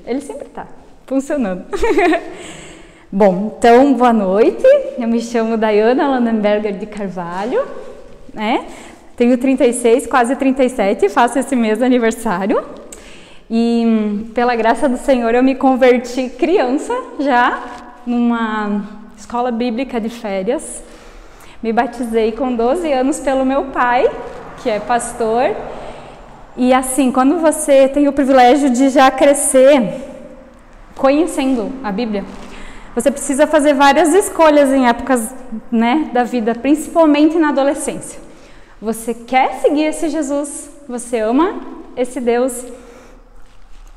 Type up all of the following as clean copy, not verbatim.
Ele sempre está funcionando. Bom, então, boa noite. Eu me chamo Dayana Landenberger de Carvalho, né? Tenho 36, quase 37, faço esse mês aniversário. E pela graça do Senhor eu me converti criança já, numa escola bíblica de férias. Me batizei com 12 anos pelo meu pai, que é pastor. E assim, quando você tem o privilégio de já crescer conhecendo a Bíblia, você precisa fazer várias escolhas em épocas, né, da vida, principalmente na adolescência. Você quer seguir esse Jesus? Você ama esse Deus?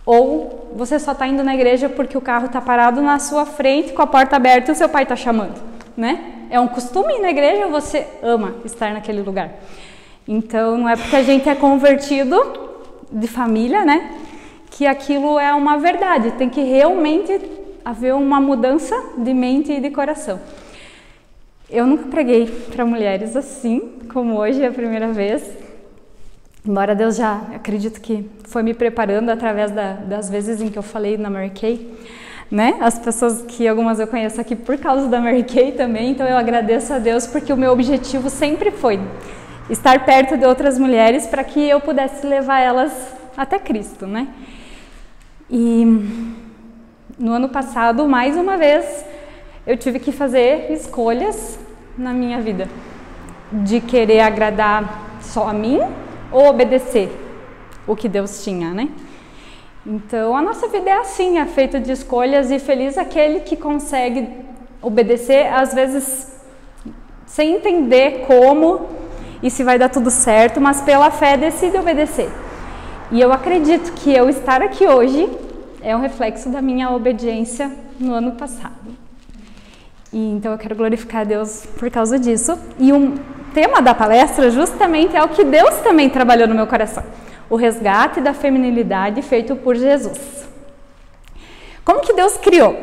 Ou você só está indo na igreja porque o carro está parado na sua frente com a porta aberta e o seu pai está chamando, né? É um costume ir na igreja ou você ama estar naquele lugar? Então, não é porque a gente é convertido de família, né, que aquilo é uma verdade. Tem que realmente haver uma mudança de mente e de coração. Eu nunca preguei para mulheres assim, como hoje é a primeira vez. Embora Deus já, acredito que foi me preparando através das vezes em que eu falei na Mary Kay, né? As pessoas que algumas eu conheço aqui por causa da Mary Kay também, então eu agradeço a Deus porque o meu objetivo sempre foi estar perto de outras mulheres para que eu pudesse levar elas até Cristo, né? E no ano passado, mais uma vez, eu tive que fazer escolhas na minha vida, de querer agradar só a mim ou obedecer o que Deus tinha, né? Então, a nossa vida é assim, é feita de escolhas, e feliz aquele que consegue obedecer, às vezes, sem entender como e se vai dar tudo certo, mas pela fé decide obedecer. E eu acredito que eu estar aqui hoje é um reflexo da minha obediência no ano passado. E então eu quero glorificar a Deus por causa disso. E o tema da palestra justamente é o que Deus também trabalhou no meu coração: o resgate da feminilidade feito por Jesus. Como que Deus criou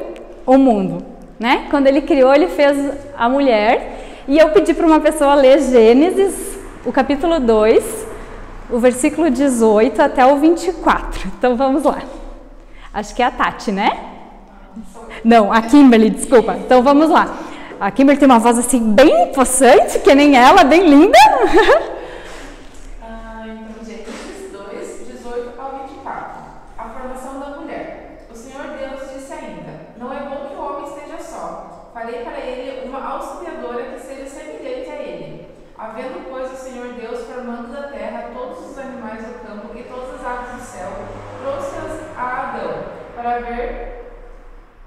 o mundo, né? Quando Ele criou, Ele fez a mulher. E eu pedi para uma pessoa ler Gênesis, o capítulo 2, o versículo 18 até o 24. Então vamos lá. Acho que é a Tati, né? Não, a Kimberly, desculpa. Então vamos lá. A Kimberly tem uma voz assim bem possante, que nem ela, bem linda. Então, Gênesis 2, 18 ao 24. A formação da mulher. O Senhor Deus disse ainda: não é bom que o homem esteja só. Farei para ele uma auxiliadora que seja semelhante a ele. Havendo, pois, o Senhor Deus formando da terra todos os animais do campo e todas as aves do céu, trouxe-as a Adão, para ver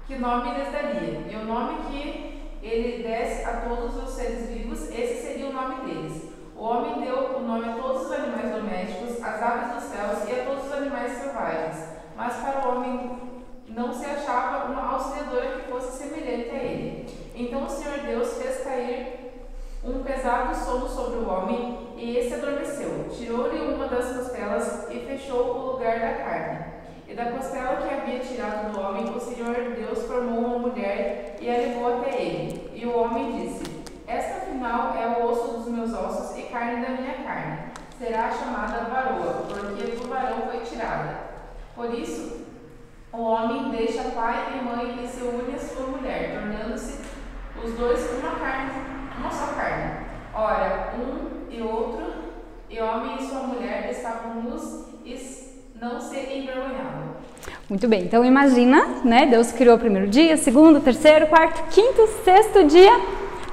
que nome lhes daria. E o nome que ele desse a todos os seres vivos, esse seria o nome deles. O homem deu o nome a todos os animais domésticos, às aves dos céus e a todos os animais selvagens. Mas para o homem não se achava uma auxiliadora que fosse semelhante a ele. Então o Senhor Deus fez cair um pesado sono sobre o homem, e esse adormeceu. Tirou-lhe uma das costelas e fechou o lugar da carne. E da costela que havia tirado do homem, o Senhor Deus formou uma mulher e a levou até ele. E o homem disse: esta afinal é o osso dos meus ossos e carne da minha carne. Será chamada varoa, porque do varão foi tirada. Por isso, o homem deixa pai e mãe e se une à sua mulher, tornando-se os dois uma carne, uma só carne. Ora, um e outro, e homem e sua mulher estavam nus e não se envergonhavam. Muito bem, então imagina, né? Deus criou o primeiro dia, segundo, terceiro, quarto, quinto, sexto dia,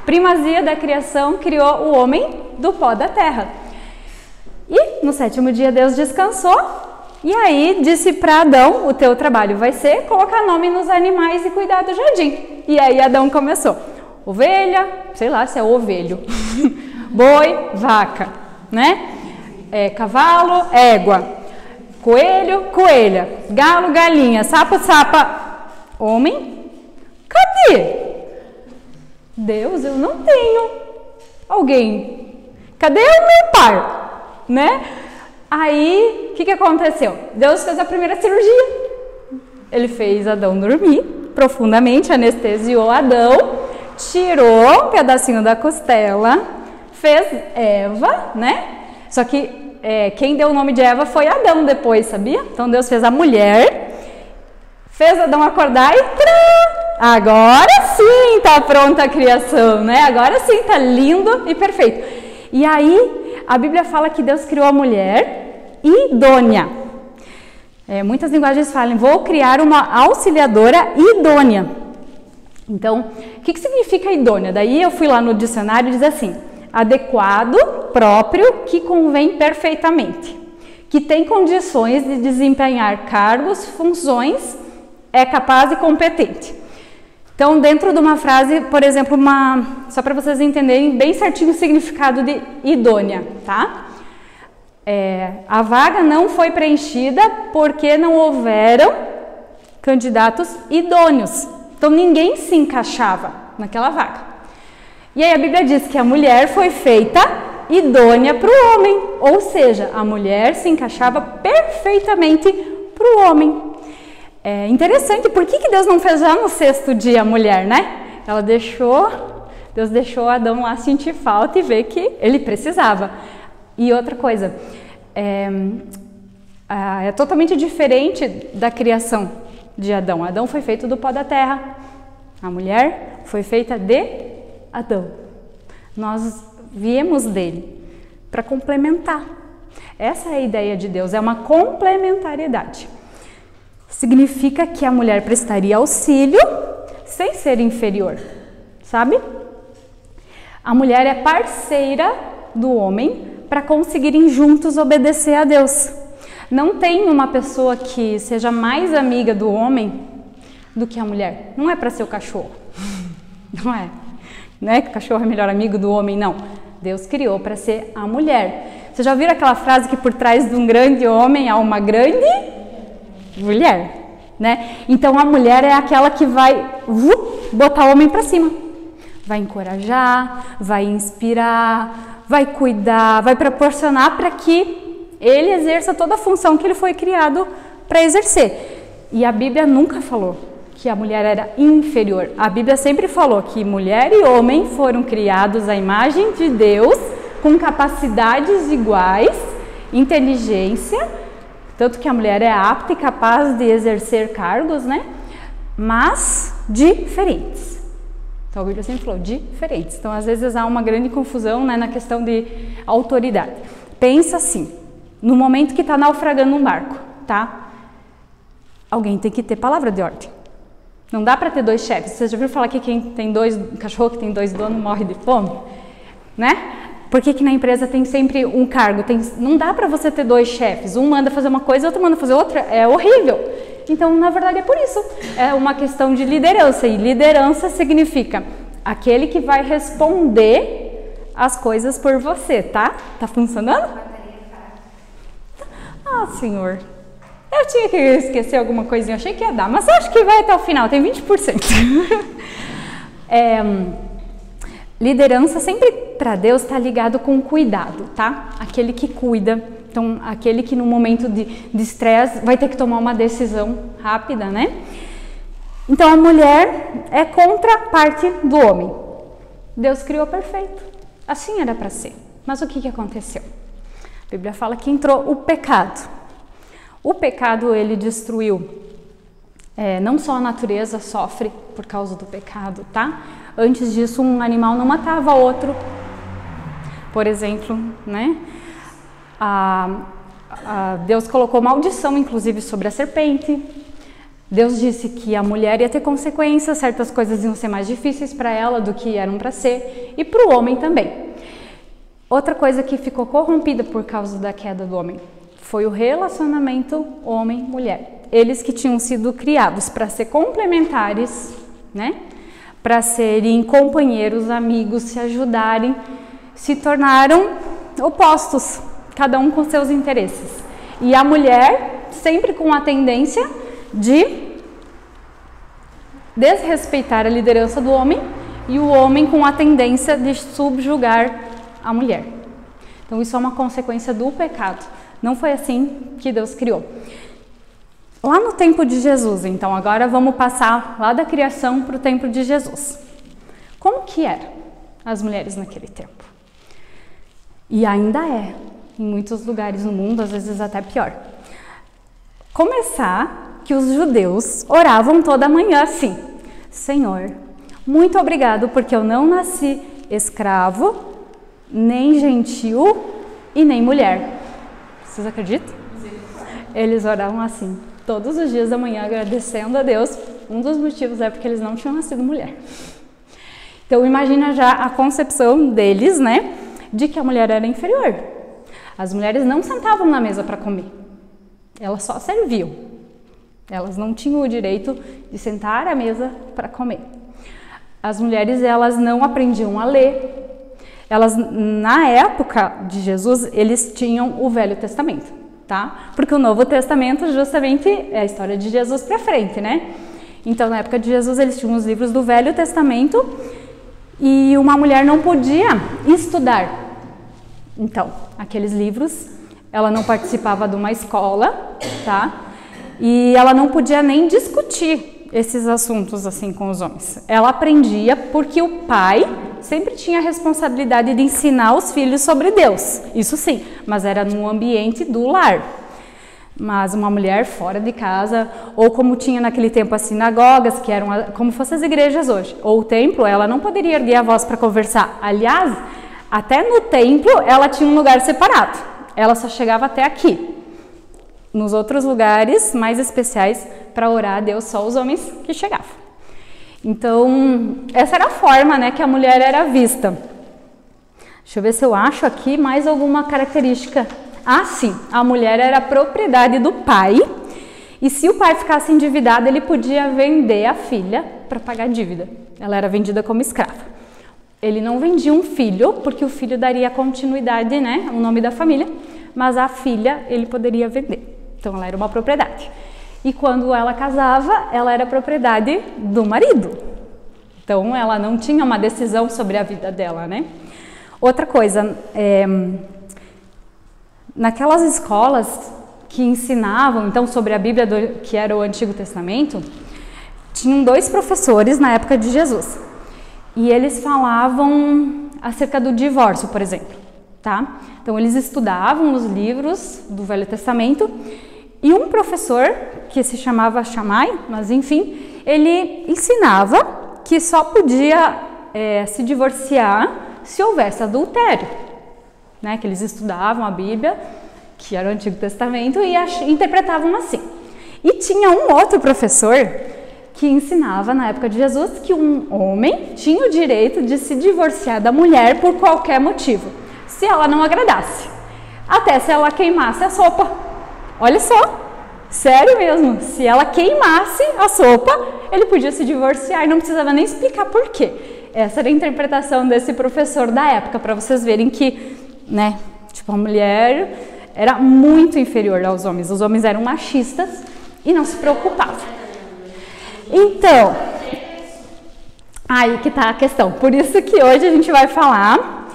primazia da criação, criou o homem do pó da terra. E no sétimo dia Deus descansou, e aí disse para Adão: o teu trabalho vai ser colocar nome nos animais e cuidar do jardim. E aí Adão começou: ovelha, sei lá se é ovelho, boi, vaca, né? Cavalo, égua. Coelho, coelha, galo, galinha, sapo, sapa, homem. Cadê? Deus, eu não tenho alguém. Cadê o meu par? Né? Aí, o que aconteceu? Deus fez a primeira cirurgia. Ele fez Adão dormir profundamente, anestesiou Adão, tirou um pedacinho da costela, fez Eva, né? Só que quem deu o nome de Eva foi Adão depois, sabia? Então Deus fez a mulher, fez Adão acordar e agora sim tá pronta a criação, né? Agora sim tá lindo e perfeito. E aí a Bíblia fala que Deus criou a mulher idônea. Muitas linguagens falam, vou criar uma auxiliadora idônea. Então, o que significa idônea? Daí eu fui lá no dicionário e diz assim, adequado, próprio, que convém perfeitamente, que tem condições de desempenhar cargos, funções, é capaz e competente. Então, dentro de uma frase, por exemplo, só para vocês entenderem bem certinho o significado de idônea, tá? A vaga não foi preenchida porque não houveram candidatos idôneos. Então, ninguém se encaixava naquela vaga. E aí a Bíblia diz que a mulher foi feita idônea para o homem. Ou seja, a mulher se encaixava perfeitamente para o homem. É interessante, por que Deus não fez já no 6º dia a mulher, né? Deus deixou Adão lá sentir falta e ver que ele precisava. E outra coisa, é totalmente diferente da criação de Adão. Adão foi feito do pó da terra, a mulher foi feita de Adão. Nós viemos dele para complementar. Essa é a ideia de Deus, é uma complementariedade. Significa que a mulher prestaria auxílio sem ser inferior, sabe? A mulher é parceira do homem para conseguirem juntos obedecer a Deus. Não tem uma pessoa que seja mais amiga do homem do que a mulher. Não é para ser o cachorro. Não é que o cachorro é melhor amigo do homem, não. Deus criou para ser a mulher. Vocês já ouviram aquela frase que por trás de um grande homem há uma grande mulher, né? Então a mulher é aquela que vai botar o homem para cima. Vai encorajar, vai inspirar, vai cuidar, vai proporcionar para que ele exerça toda a função que ele foi criado para exercer. E a Bíblia nunca falou que a mulher era inferior. A Bíblia sempre falou que mulher e homem foram criados à imagem de Deus, com capacidades iguais, inteligência, tanto que a mulher é apta e capaz de exercer cargos, né? Mas diferentes. Então a Bíblia sempre falou diferentes. Então às vezes há uma grande confusão, né, na questão de autoridade. Pensa assim, no momento que está naufragando um barco, tá? Alguém tem que ter palavra de ordem. Não dá para ter 2 chefes. Vocês já ouviram falar que quem tem 2 cachorro que tem 2 donos morre de fome, né? Por que na empresa tem sempre um cargo? Não dá para você ter 2 chefes. Um manda fazer uma coisa, outro manda fazer outra. É horrível. Então, na verdade, é por isso. É uma questão de liderança. E liderança significa aquele que vai responder as coisas por você, tá? Tá funcionando? Ah, senhor. Eu tinha que esquecer alguma coisinha. Eu achei que ia dar, mas acho que vai até o final. Tem 20%. Liderança sempre para Deus está ligado com cuidado, tá? Aquele que cuida, então aquele que no momento de estresse vai ter que tomar uma decisão rápida, né? Então a mulher é contraparte do homem. Deus criou perfeito, assim era para ser. Mas o que aconteceu? A Bíblia fala que entrou o pecado. O pecado ele destruiu, não só a natureza sofre por causa do pecado, tá? Antes disso, um animal não matava outro. Por exemplo, né? Deus colocou maldição, inclusive, sobre a serpente. Deus disse que a mulher ia ter consequências, certas coisas iam ser mais difíceis para ela do que eram para ser, e para o homem também. Outra coisa que ficou corrompida por causa da queda do homem foi o relacionamento homem-mulher. Eles que tinham sido criados para ser complementares, né? Para serem companheiros, amigos, se ajudarem, se tornaram opostos, cada um com seus interesses. E a mulher sempre com a tendência de desrespeitar a liderança do homem e o homem com a tendência de subjugar a mulher. Então isso é uma consequência do pecado. Não foi assim que Deus criou. Lá no tempo de Jesus, então, agora vamos passar lá da criação para o tempo de Jesus. Como que eram as mulheres naquele tempo? E ainda é. em muitos lugares no mundo, às vezes até pior. Começar que os judeus oravam toda manhã assim: Senhor, muito obrigado porque eu não nasci escravo, nem gentil e nem mulher. Vocês acreditam? Eles oravam assim, todos os dias da manhã, agradecendo a Deus. Um dos motivos é porque eles não tinham nascido mulher. Então imagina já a concepção deles, né, de que a mulher era inferior. As mulheres não sentavam na mesa para comer, elas só serviam. Elas não tinham o direito de sentar à mesa para comer. As mulheres, elas não aprendiam a ler. Elas, na época de Jesus, eles tinham o Velho Testamento, tá? Porque o Novo Testamento justamente é a história de Jesus para frente, né? Então, na época de Jesus, eles tinham os livros do Velho Testamento e uma mulher não podia estudar. Então, aqueles livros, ela não participava de uma escola, tá? E ela não podia nem discutir esses assuntos assim com os homens. Ela aprendia porque o pai sempre tinha a responsabilidade de ensinar os filhos sobre Deus. Isso sim, mas era no ambiente do lar. Mas uma mulher fora de casa, ou como tinha naquele tempo as sinagogas, que eram como fossem as igrejas hoje, ou o templo, ela não poderia erguer a voz para conversar. Aliás, até no templo ela tinha um lugar separado. Ela só chegava até aqui. Nos outros lugares mais especiais para orar a Deus, só os homens que chegavam. Então, essa era a forma, né, que a mulher era vista. Deixa eu ver se eu acho aqui mais alguma característica. Ah, sim, a mulher era propriedade do pai, e se o pai ficasse endividado, ele podia vender a filha para pagar a dívida. Ela era vendida como escrava. Ele não vendia um filho, porque o filho daria continuidade, né, o nome da família, mas a filha ele poderia vender. Então, ela era uma propriedade. E quando ela casava, ela era propriedade do marido. Então, ela não tinha uma decisão sobre a vida dela, né? Outra coisa, naquelas escolas que ensinavam, então, sobre a Bíblia, que era o Antigo Testamento, tinham 2 professores na época de Jesus. E eles falavam acerca do divórcio, por exemplo, tá? Então, eles estudavam os livros do Velho Testamento. E um professor, que se chamava Shammai, mas enfim, ele ensinava que só podia se divorciar se houvesse adultério, né? Que eles estudavam a Bíblia, que era o Antigo Testamento, e interpretavam assim. E tinha um outro professor que ensinava na época de Jesus que um homem tinha o direito de se divorciar da mulher por qualquer motivo, se ela não agradasse, até se ela queimasse a sopa. Olha só, sério mesmo, se ela queimasse a sopa, ele podia se divorciar e não precisava nem explicar por quê. Essa era a interpretação desse professor da época, para vocês verem que, né, tipo, a mulher era muito inferior aos homens. Os homens eram machistas e não se preocupavam. Então, aí que tá a questão. Por isso que hoje a gente vai falar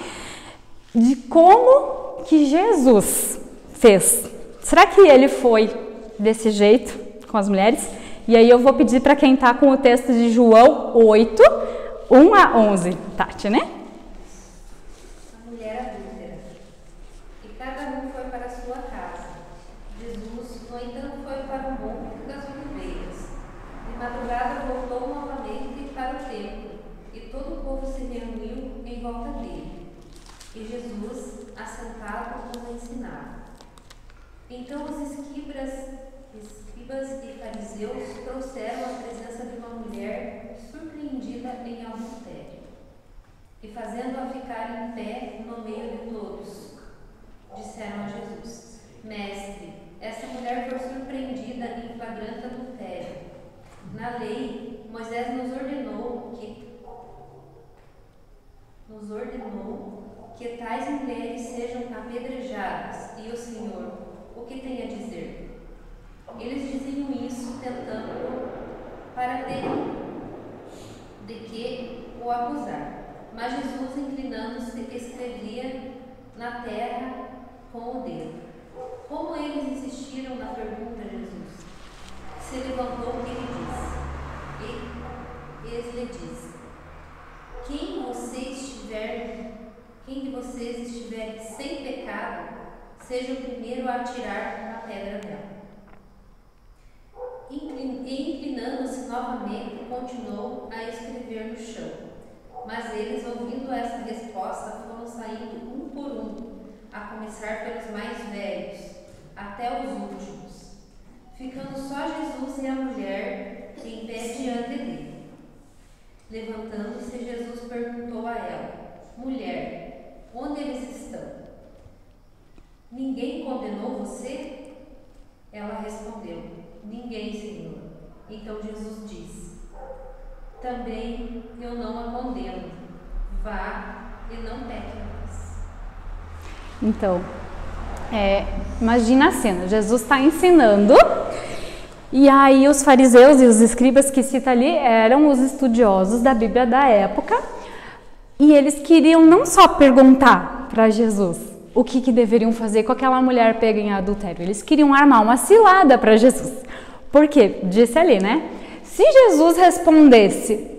de como que Jesus fez. Será que ele foi desse jeito com as mulheres? E aí eu vou pedir para quem está com o texto de João 8, 1 a 11. Tati, né? A mulher adúltera. E cada um foi para a sua casa. Jesus, no entanto, foi para o monte das oliveiras. De madrugada voltou novamente para o templo, e todo o povo se reuniu em volta dele. E Jesus, assentado, os ensinava. Então os escribas e fariseus trouxeram à presença de uma mulher surpreendida em adultério, e fazendo-a ficar em pé no meio de todos, disseram a Jesus: Mestre, essa mulher foi surpreendida em flagrante adultério. Na lei, Moisés nos ordenou que tais mulheres sejam apedrejadas. E o Senhor, o que tem a dizer? Eles diziam isso tentando para terem de que o acusar. Mas Jesus, inclinando-se, escrevia na terra com o dedo. Como eles insistiram na pergunta, Jesus se levantou e lhe disse: Quem de vocês estiver sem pecado, continuou a escrever no chão. Mas eles, ouvindo essa resposta, foram saindo um por um, a começar pelos mais velhos, até os últimos, ficando só Jesus e a mulher em pé diante dele. Levantando-se, Jesus perguntou a ela: Mulher, onde eles estão? Ninguém condenou você? Ela respondeu: Ninguém, Senhor. Então Jesus disse: Também eu não a condeno. Vá e não peque mais. Então, imagina a cena, Jesus está ensinando, e aí os fariseus e os escribas que cita ali eram os estudiosos da Bíblia da época, e eles queriam não só perguntar para Jesus o que deveriam fazer com aquela mulher pega em adultério, eles queriam armar uma cilada para Jesus. Por quê? Disse ali, né? Se Jesus respondesse,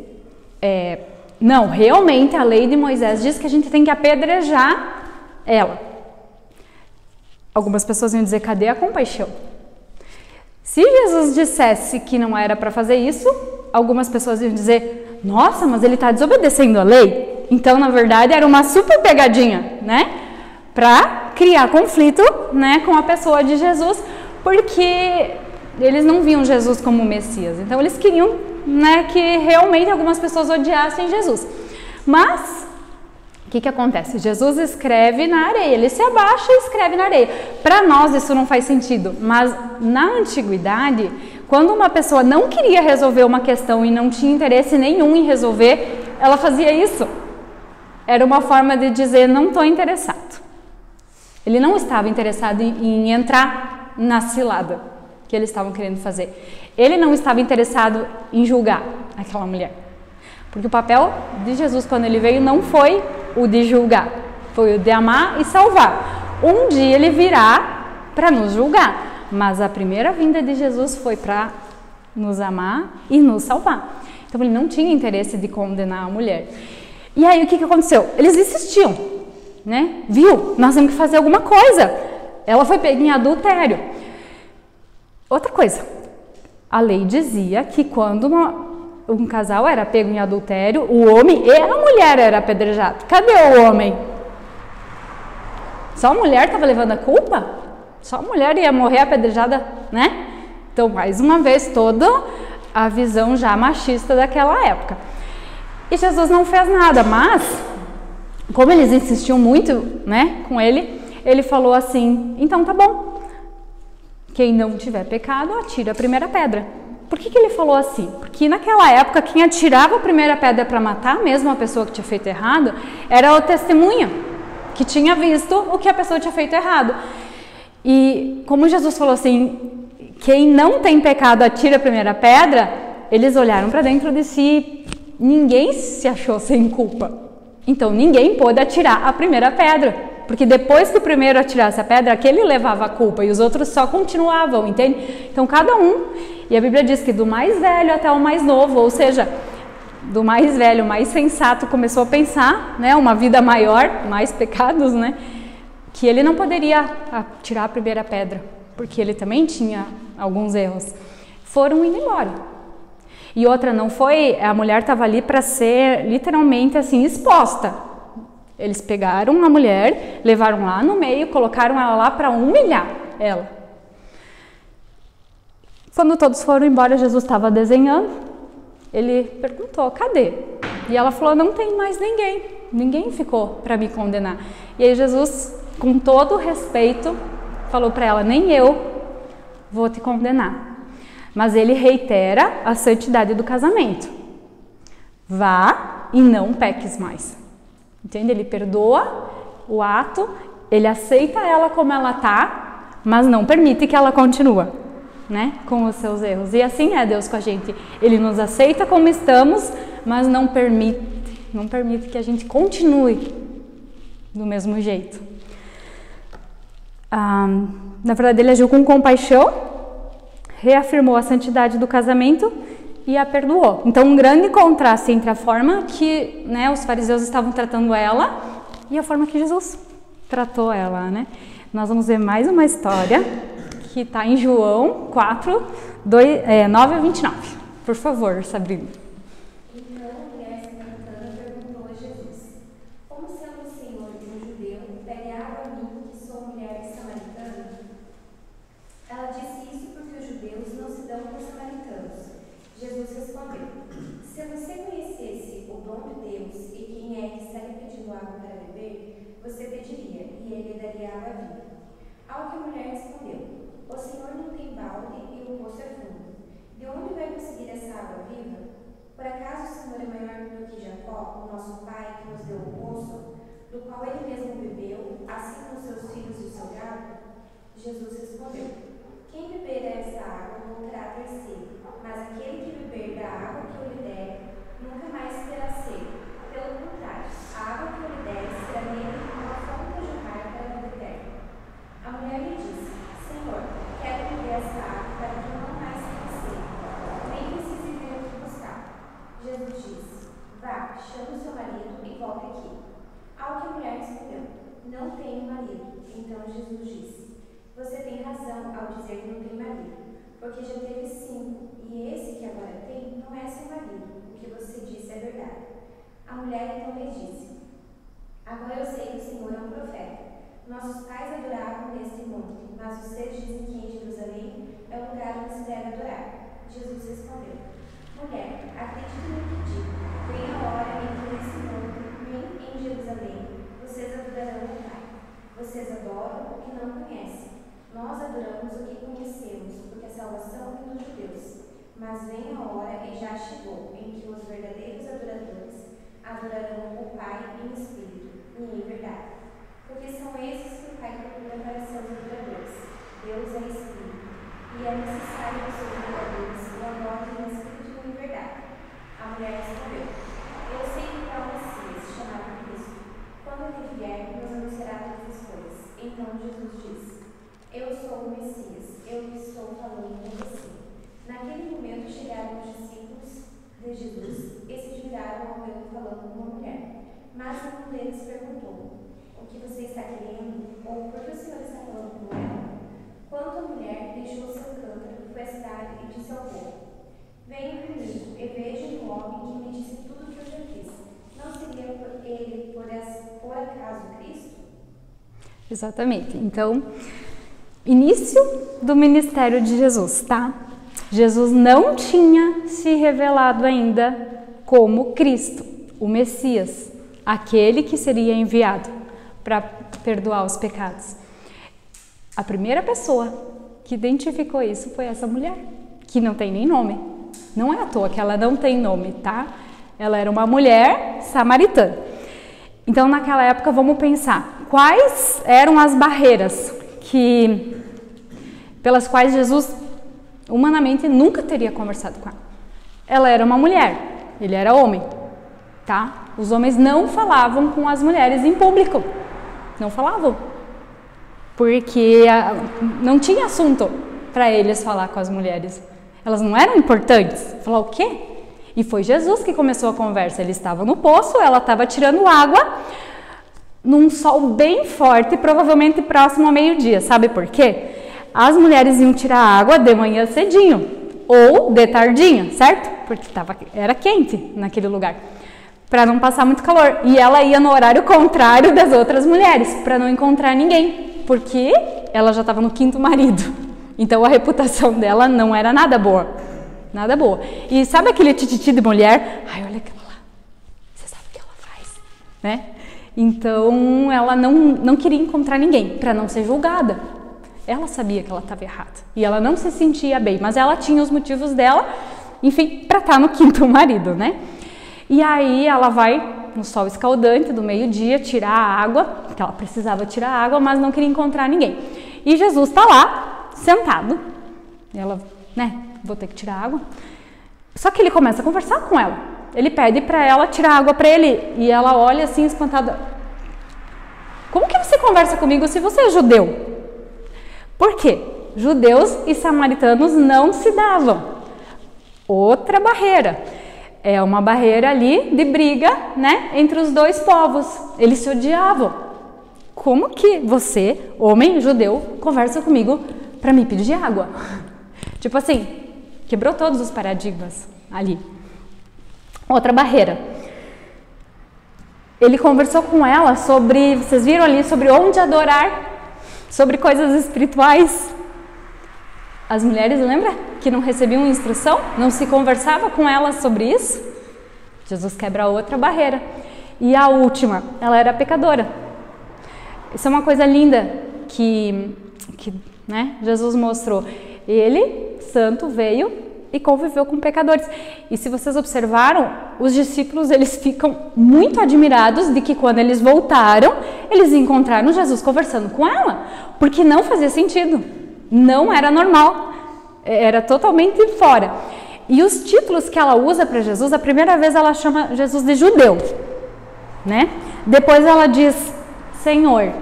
não, realmente a lei de Moisés diz que a gente tem que apedrejar ela. Algumas pessoas iam dizer, cadê a compaixão? Se Jesus dissesse que não era para fazer isso, algumas pessoas iam dizer, nossa, mas ele está desobedecendo a lei. Então, na verdade, era uma super pegadinha, né? Para criar conflito, né, com a pessoa de Jesus, porque eles não viam Jesus como Messias. Então, eles queriam, né, que realmente algumas pessoas odiassem Jesus. Mas o que acontece? Jesus escreve na areia, ele se abaixa e escreve na areia. Para nós isso não faz sentido, mas na antiguidade, quando uma pessoa não queria resolver uma questão e não tinha interesse nenhum em resolver, ela fazia isso. Era uma forma de dizer, não estou interessado. Ele não estava interessado em entrar na cilada que eles estavam querendo fazer. Ele não estava interessado em julgar aquela mulher. Porque o papel de Jesus, quando ele veio, não foi o de julgar, foi o de amar e salvar. Um dia ele virá para nos julgar, mas a primeira vinda de Jesus foi para nos amar e nos salvar. Então ele não tinha interesse de condenar a mulher. E aí o que aconteceu? Eles insistiam, né? Viu? Nós temos que fazer alguma coisa. Ela foi pega em adultério. Outra coisa, a lei dizia que quando um casal era pego em adultério, o homem e a mulher era apedrejado. Cadê o homem? Só a mulher estava levando a culpa? Só a mulher ia morrer apedrejada, né? Então, mais uma vez, toda a visão já machista daquela época. E Jesus não fez nada, mas, como eles insistiam muito, né, com ele, ele falou assim, então tá bom, quem não tiver pecado, atira a primeira pedra. Por que ele falou assim? Porque naquela época, quem atirava a primeira pedra para matar mesmo a pessoa que tinha feito errado, era o testemunha, que tinha visto o que a pessoa tinha feito errado. E como Jesus falou assim, quem não tem pecado atira a primeira pedra, eles olharam para dentro de si, ninguém se achou sem culpa. Então ninguém pôde atirar a primeira pedra, porque depois que o primeiro atirasse a pedra, aquele levava a culpa e os outros só continuavam, entende? Então cada um, e a Bíblia diz que do mais velho até o mais novo, ou seja, do mais velho, mais sensato, começou a pensar, né, uma vida maior, mais pecados, né, que ele não poderia atirar a primeira pedra, porque ele também tinha alguns erros. Foram indo embora. E outra, não foi, a mulher estava ali para ser literalmente assim exposta. Eles pegaram a mulher, levaram lá no meio, colocaram ela lá para humilhar ela. Quando todos foram embora, Jesus estava desenhando, ele perguntou, cadê? E ela falou, não tem mais ninguém, ninguém ficou para me condenar. E aí Jesus, com todo respeito, falou para ela, nem eu vou te condenar. Mas ele reitera a santidade do casamento. Vá e não peques mais. Entende? Ele perdoa o ato, ele aceita ela como ela está, mas não permite que ela continue, né, com os seus erros. E assim é Deus com a gente. Ele nos aceita como estamos, mas não permite que a gente continue do mesmo jeito. Na verdade, ele agiu com compaixão, reafirmou a santidade do casamento e a perdoou. Então, um grande contraste entre a forma que, né, os fariseus estavam tratando ela e a forma que Jesus tratou ela, né? Nós vamos ver mais uma história que está em João 4, 9 a 29. Por favor, Sabrina. respondeu: se você conhecesse o dom de Deus e quem é que está lhe pedindo água para beber, você pediria e ele lhe daria água viva. Ao que a mulher respondeu: o Senhor não tem balde e o poço é fundo. De onde vai conseguir essa água viva? Por acaso o Senhor é maior do que Jacó, o nosso pai, que nos deu o poço, do qual ele mesmo bebeu, assim como seus filhos e o seu gado? Jesus respondeu: quem beber essa água não terá ter sede, mas aquele que beber da água que eu lhe der, nunca mais terá sede. Pelo contrário, a água que eu lhe der será nele uma fonte a jorrar para a vida eterna. A mulher lhe disse: Senhor, quero beber essa água para que eu não mais tenha sede, nem precise vir aqui buscar. Jesus disse: vá, chame o seu marido e volte aqui. Ao que a mulher respondeu: não tenho marido. Então Jesus disse: você tem razão ao dizer que não tem marido, porque já teve 5, e esse que agora tem não é seu marido. O que você disse é verdade. A mulher então lhe disse: agora eu sei que o Senhor é um profeta. Nossos pais adoravam neste monte, mas vocês dizem que em Jerusalém é o lugar onde se deve adorar. Jesus respondeu: mulher, acredite no que digo. Vem a hora em que nesse monte, nem em Jerusalém, vocês adorarão o Pai. Vocês adoram o que não conhecem. Nós adoramos o que conhecemos, porque a salvação vem dos judeus. Mas vem a hora, e já chegou, em que os verdadeiros adoradores adorarão o Pai em espírito e em verdade. Porque são esses que o Pai procura para seus adoradores. Deus é espírito, e é necessário que os seus adoradores o adorem em espírito e em verdade. A mulher respondeu: eu sei que há um Messias, chamado Cristo. Quando ele vier, nos anunciará todas as coisas. Então Jesus disse: eu sou o Messias, eu que estou falando com você. Naquele momento chegaram os discípulos de Jesus e se admiraram ao vê-lo falando com uma mulher. Mas um deles perguntou: o que você está querendo? Ou por que o Senhor está falando com ela? Quando a mulher deixou seu cântaro, foi à cidade e disse ao povo: venham comigo e vejam o homem que me disse tudo o que eu já fiz. Não seria ele, por acaso, Cristo? Exatamente. Então, início do ministério de Jesus, tá? Jesus não tinha se revelado ainda como Cristo, o Messias, aquele que seria enviado para perdoar os pecados. A primeira pessoa que identificou isso foi essa mulher, que não tem nem nome. Não é à toa que ela não tem nome, tá? Ela era uma mulher samaritana. Então, naquela época, vamos pensar, quais eram as barreiras pelas quais Jesus humanamente nunca teria conversado com ela? Ela era uma mulher, ele era homem, tá? Os homens não falavam com as mulheres em público, não falavam, porque não tinha assunto para eles falar com as mulheres. Elas não eram importantes. Falar o quê? E foi Jesus que começou a conversa. Ele estava no poço, ela estava tirando água num sol bem forte, provavelmente próximo ao meio-dia. Sabe por quê? As mulheres iam tirar água de manhã cedinho ou de tardinha, certo? Porque era quente naquele lugar, para não passar muito calor. E ela ia no horário contrário das outras mulheres, para não encontrar ninguém, porque ela já estava no 5º marido. Então a reputação dela não era nada boa. Nada boa. E sabe aquele tititi de mulher? Ai, olha aquela lá. Você sabe o que ela faz, né? Então ela não queria encontrar ninguém para não ser julgada. Ela sabia que ela estava errada e ela não se sentia bem, mas ela tinha os motivos dela, enfim, para estar no 5º marido, né? E aí ela vai no sol escaldante do meio-dia tirar a água, porque ela precisava tirar a água, mas não queria encontrar ninguém. E Jesus está lá, sentado, e ela, né, vou ter que tirar água. Só que ele começa a conversar com ela. Ele pede para ela tirar água para ele e ela olha assim espantada. Como que você conversa comigo se você é judeu? Por quê? Judeus e samaritanos não se davam. Outra barreira. É uma barreira ali de briga, né, entre os dois povos. Eles se odiavam. Como que você, homem judeu, conversa comigo para me pedir água? Tipo assim, quebrou todos os paradigmas ali. Outra barreira. Ele conversou com ela sobre, vocês viram ali, sobre onde adorar, sobre coisas espirituais. As mulheres, lembra que não recebiam instrução? Não se conversava com elas sobre isso? Jesus quebra outra barreira. E a última, ela era pecadora. Isso é uma coisa linda que né, Jesus mostrou. Ele, santo, veio e conviveu com pecadores. E se vocês observaram, os discípulos, eles ficam muito admirados de que quando eles voltaram, eles encontraram Jesus conversando com ela, porque não fazia sentido, não era normal, era totalmente fora. E os títulos que ela usa para Jesus, a primeira vez ela chama Jesus de judeu, né? Depois ela diz Senhor,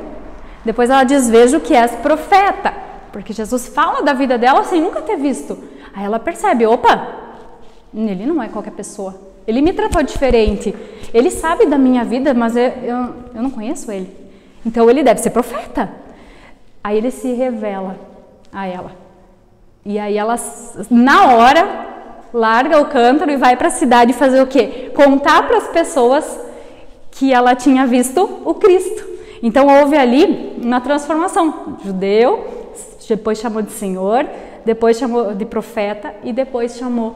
depois ela diz vejo que és profeta, porque Jesus fala da vida dela sem nunca ter visto. Aí ela percebe, opa, ele não é qualquer pessoa, ele me tratou diferente, ele sabe da minha vida, mas eu não conheço ele, então ele deve ser profeta. Aí ele se revela a ela, e aí ela, na hora, larga o cântaro e vai para a cidade fazer o quê? Contar para as pessoas que ela tinha visto o Cristo. Então houve ali uma transformação, judeu, depois chamou de Senhor, depois chamou de profeta e depois chamou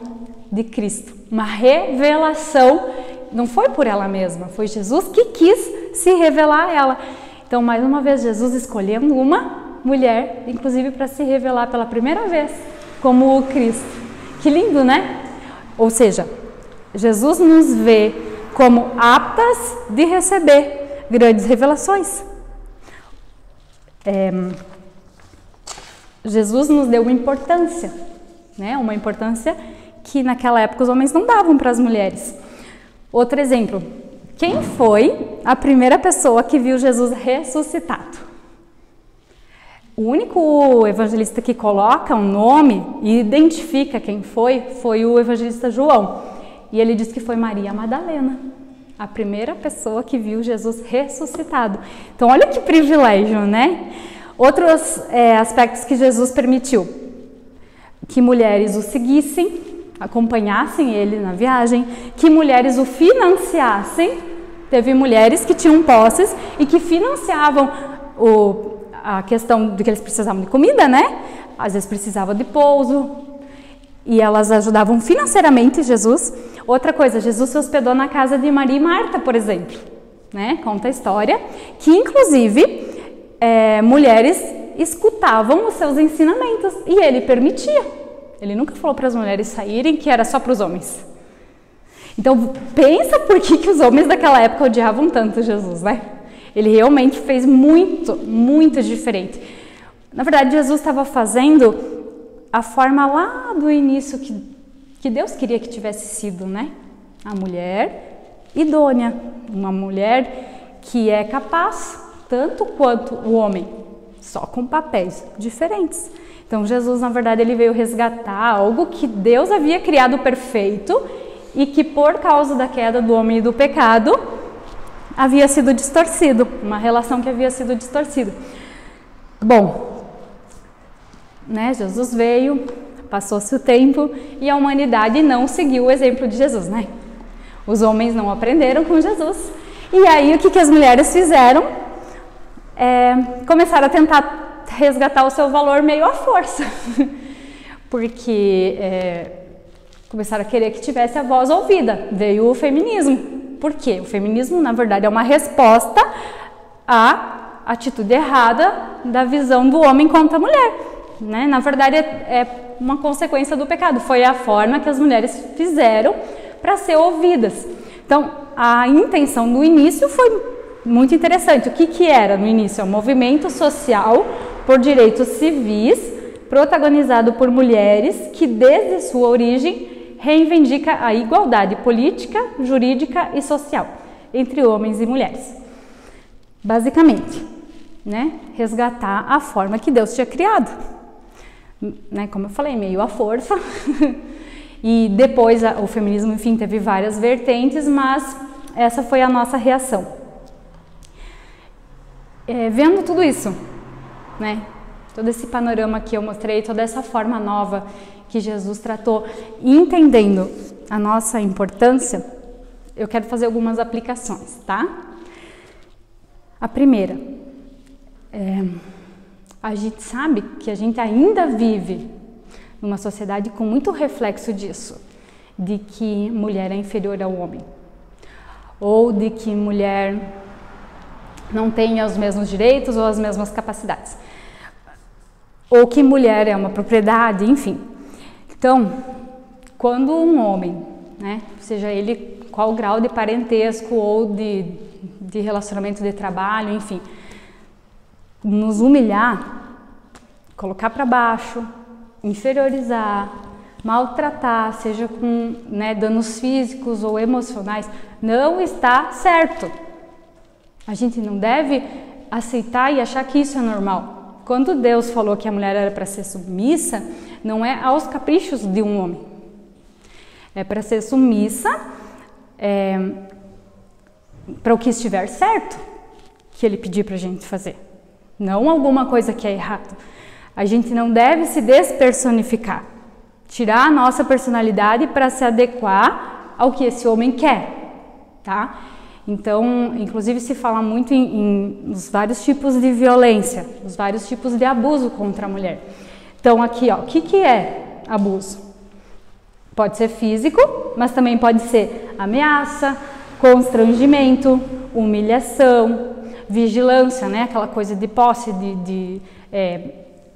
de Cristo. Uma revelação, não foi por ela mesma, foi Jesus que quis se revelar a ela. Então, mais uma vez, Jesus escolheu uma mulher, inclusive para se revelar pela primeira vez como o Cristo. Que lindo, né? Ou seja, Jesus nos vê como aptas de receber grandes revelações. Jesus nos deu uma importância, né? Uma importância que naquela época os homens não davam para as mulheres. Outro exemplo, quem foi a primeira pessoa que viu Jesus ressuscitado? O único evangelista que coloca um nome e identifica quem foi o evangelista João. E ele diz que foi Maria Madalena, a primeira pessoa que viu Jesus ressuscitado. Então olha que privilégio, né? Outros aspectos que Jesus permitiu, que mulheres o seguissem, acompanhassem ele na viagem, que mulheres o financiassem. Teve mulheres que tinham posses e que financiavam a questão de que eles precisavam de comida, né? Às vezes precisavam de pouso e elas ajudavam financeiramente Jesus. Outra coisa, Jesus se hospedou na casa de Maria e Marta, por exemplo, né? Conta a história que inclusive mulheres escutavam os seus ensinamentos e ele permitia. Ele nunca falou para as mulheres saírem que era só para os homens. Então pensa por que os homens daquela época odiavam tanto Jesus, né? Ele realmente fez muito, muito diferente. Na verdade, Jesus estava fazendo a forma lá do início que Deus queria que tivesse sido, né? A mulher idônea, uma mulher que é capaz, tanto quanto o homem, só com papéis diferentes. Então, Jesus, na verdade, ele veio resgatar algo que Deus havia criado perfeito e que, por causa da queda do homem e do pecado, havia sido distorcido, uma relação que havia sido distorcida. Bom, né, Jesus veio, passou-se o tempo e a humanidade não seguiu o exemplo de Jesus, né? Os homens não aprenderam com Jesus. E aí, o que as mulheres fizeram? Começaram a tentar resgatar o seu valor meio à força. Porque começaram a querer que tivesse a voz ouvida. Veio o feminismo. Por quê? O feminismo, na verdade, é uma resposta à atitude errada da visão do homem contra a mulher, né? Na verdade, é uma consequência do pecado. Foi a forma que as mulheres fizeram para ser ouvidas. Então, a intenção do início foi muito interessante. O que era no início? É um movimento social por direitos civis, protagonizado por mulheres que, desde sua origem, reivindica a igualdade política, jurídica e social entre homens e mulheres. Basicamente, né, resgatar a forma que Deus tinha criado. Né, como eu falei, meio à força. E depois o feminismo, enfim, teve várias vertentes, mas essa foi a nossa reação. Vendo tudo isso, né, todo esse panorama que eu mostrei, toda essa forma nova que Jesus tratou, entendendo a nossa importância, eu quero fazer algumas aplicações, tá? A primeira, a gente sabe que a gente ainda vive numa sociedade com muito reflexo disso, de que mulher é inferior ao homem, ou de que mulher não tem os mesmos direitos ou as mesmas capacidades, ou que mulher é uma propriedade, enfim. Então, quando um homem, né, seja ele qual grau de parentesco ou de relacionamento de trabalho, enfim, nos humilhar, colocar para baixo, inferiorizar, maltratar, seja com, né, danos físicos ou emocionais, não está certo. A gente não deve aceitar e achar que isso é normal. Quando Deus falou que a mulher era para ser submissa, não é aos caprichos de um homem. É para ser submissa para o que estiver certo, que ele pedir para a gente fazer. Não alguma coisa que é errado. A gente não deve se despersonificar, tirar a nossa personalidade para se adequar ao que esse homem quer, tá? Então, inclusive se fala muito nos vários tipos de violência, nos vários tipos de abuso contra a mulher. Então aqui, ó, o que é abuso? Pode ser físico, mas também pode ser ameaça, constrangimento, humilhação, vigilância, né? Aquela coisa de posse, de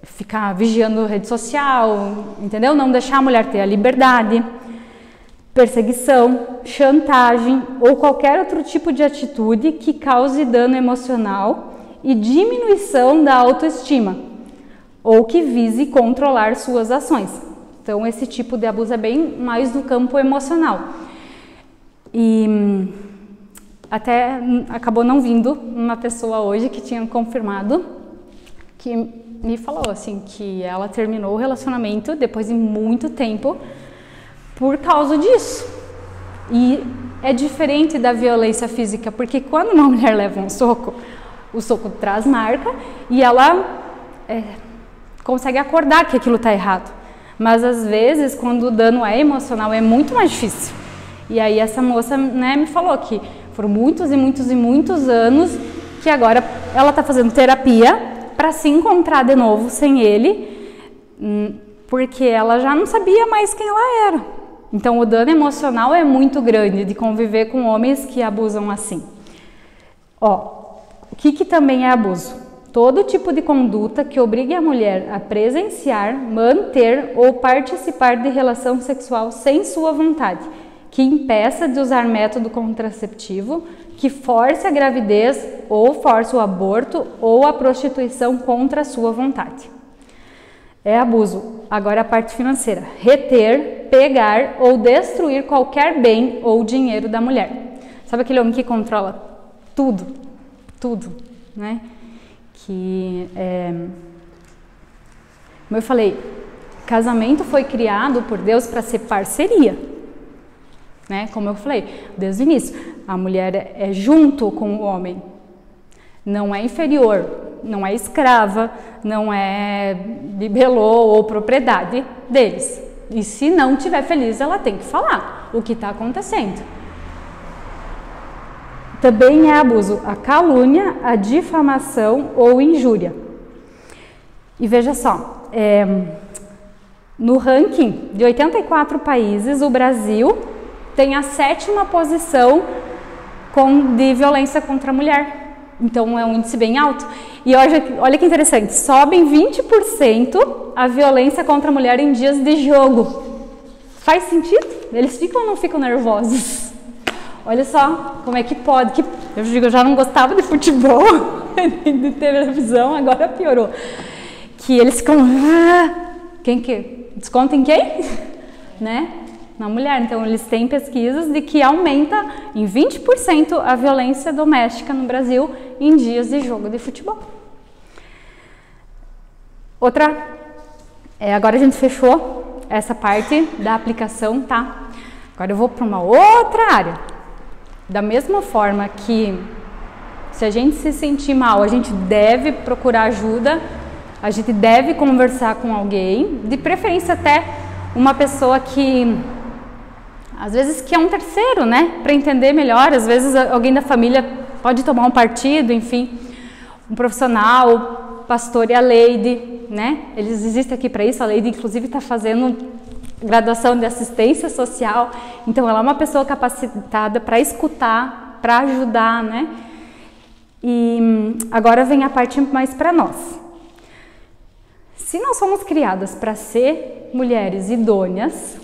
ficar vigiando rede social, entendeu? Não deixar a mulher ter a liberdade, perseguição, chantagem ou qualquer outro tipo de atitude que cause dano emocional e diminuição da autoestima ou que vise controlar suas ações. Então esse tipo de abuso é bem mais no campo emocional. E até acabou não vindo uma pessoa hoje que tinha confirmado, que me falou assim, que ela terminou o relacionamento depois de muito tempo por causa disso. E é diferente da violência física, porque quando uma mulher leva um soco, o soco traz marca e ela consegue acordar que aquilo está errado. Mas às vezes, quando o dano é emocional, é muito mais difícil. E aí essa moça, né, me falou que foram muitos e muitos e muitos anos que agora ela está fazendo terapia para se encontrar de novo sem ele, porque ela já não sabia mais quem ela era. Então o dano emocional é muito grande de conviver com homens que abusam assim. Ó, o que também é abuso? Todo tipo de conduta que obrigue a mulher a presenciar, manter ou participar de relação sexual sem sua vontade, que impeça de usar método contraceptivo, que force a gravidez ou force o aborto ou a prostituição contra a sua vontade. É abuso. Agora a parte financeira. Reter, pegar ou destruir qualquer bem ou dinheiro da mulher. Sabe aquele homem que controla tudo? Tudo, né? Que, como eu falei, casamento foi criado por Deus para ser parceria, né? Como eu falei desde o início, a mulher é junto com o homem, não é inferior, não é escrava, não é bibelô ou propriedade deles. E se não estiver feliz, ela tem que falar o que está acontecendo. Também é abuso a calúnia, a difamação ou injúria. E veja só, no ranking de 84 países, o Brasil tem a 7ª posição de violência contra a mulher. Então é um índice bem alto. E olha que interessante, sobe em 20% a violência contra a mulher em dias de jogo. Faz sentido? Eles ficam ou não ficam nervosos? Olha só como é que pode. Eu digo, eu já não gostava de futebol, de televisão, agora piorou. Que eles ficam... Quem que? Desconta em quem? Né? Na mulher. Então eles têm pesquisas de que aumenta em 20% a violência doméstica no Brasil em dias de jogo de futebol. Outra... agora a gente fechou essa parte da aplicação, tá? Agora eu vou para uma outra área. Da mesma forma que se a gente se sentir mal, a gente deve procurar ajuda, a gente deve conversar com alguém, de preferência até uma pessoa que, às vezes, que é um terceiro, né? Para entender melhor, às vezes alguém da família pode tomar um partido, enfim, um profissional, o pastor e a Leide, né? Eles existem aqui para isso. A Leide, inclusive, está fazendo graduação de assistência social. Então, ela é uma pessoa capacitada para escutar, para ajudar, né? E agora vem a parte mais para nós. Se nós somos criadas para ser mulheres idôneas,